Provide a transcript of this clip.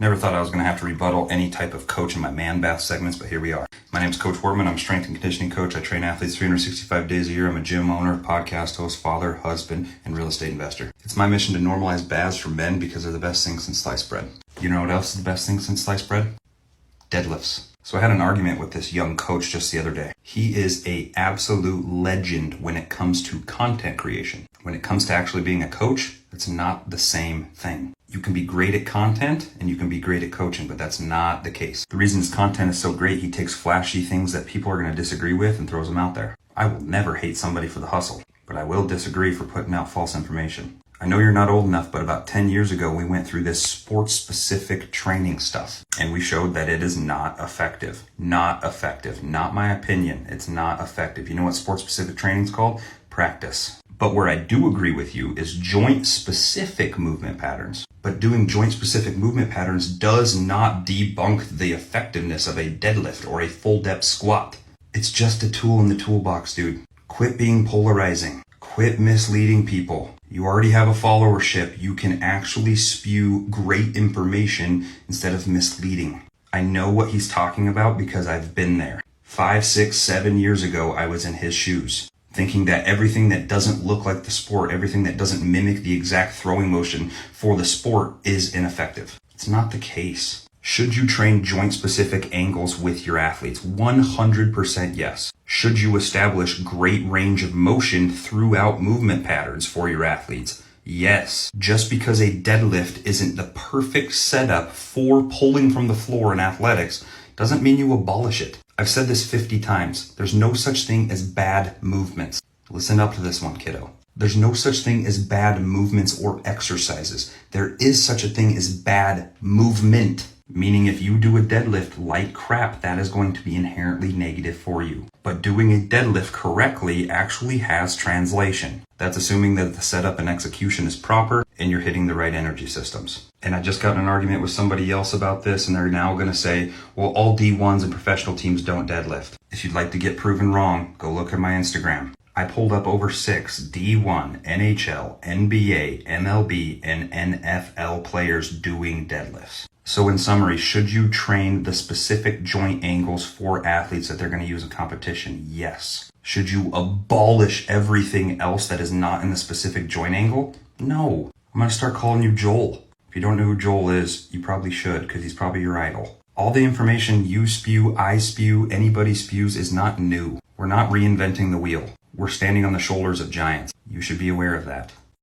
Never thought I was going to have to rebuttal any type of coach in my man bath segments, but here we are. My name is Coach Wortman. I'm a strength and conditioning coach. I train athletes 365 days a year. I'm a gym owner, podcast host, father, husband, and real estate investor. It's my mission to normalize baths for men because they're the best thing since sliced bread. You know what else is the best thing since sliced bread? Deadlifts. So I had an argument with this young coach just the other day. He is an absolute legend when it comes to content creation. When it comes to actually being a coach, it's not the same thing. You can be great at content and you can be great at coaching, but that's not the case. The reason his content is so great, he takes flashy things that people are going to disagree with and throws them out there. I will never hate somebody for the hustle, but I will disagree for putting out false information. I know you're not old enough, but about 10 years ago, we went through this sports-specific training stuff, and we showed that it is not effective. Not effective. Not my opinion. It's not effective. You know what sports-specific training is called? Practice. But where I do agree with you is joint-specific movement patterns. But doing joint-specific movement patterns does not debunk the effectiveness of a deadlift or a full-depth squat. It's just a tool in the toolbox, dude. Quit being polarizing. Quit misleading people. You already have a followership. You can actually spew great information instead of misleading. I know what he's talking about because I've been there. 5, 6, 7 years ago, I was in his shoes, thinking that everything that doesn't look like the sport, everything that doesn't mimic the exact throwing motion for the sport is ineffective. It's not the case. Should you train joint-specific angles with your athletes? 100% yes. Should you establish great range of motion throughout movement patterns for your athletes? Yes. Just because a deadlift isn't the perfect setup for pulling from the floor in athletics doesn't mean you abolish it. I've said this 50 times. There's no such thing as bad movements. Listen up to this one, kiddo. There's no such thing as bad movements or exercises. There is such a thing as bad movement. Meaning if you do a deadlift like crap, that is going to be inherently negative for you. But doing a deadlift correctly actually has translation. That's assuming that the setup and execution is proper and you're hitting the right energy systems. And I just got in an argument with somebody else about this, and they're now going to say, well, all D1s and professional teams don't deadlift. If you'd like to get proven wrong, go look at my Instagram. I pulled up over 6 D1, NHL, NBA, MLB, and NFL players doing deadlifts. So in summary, should you train the specific joint angles for athletes that they're going to use in competition? Yes. Should you abolish everything else that is not in the specific joint angle? No. I'm going to start calling you Joel. If you don't know who Joel is, you probably should, because he's probably your idol. All the information you spew, I spew, anybody spews is not new. We're not reinventing the wheel. We're standing on the shoulders of giants. You should be aware of that.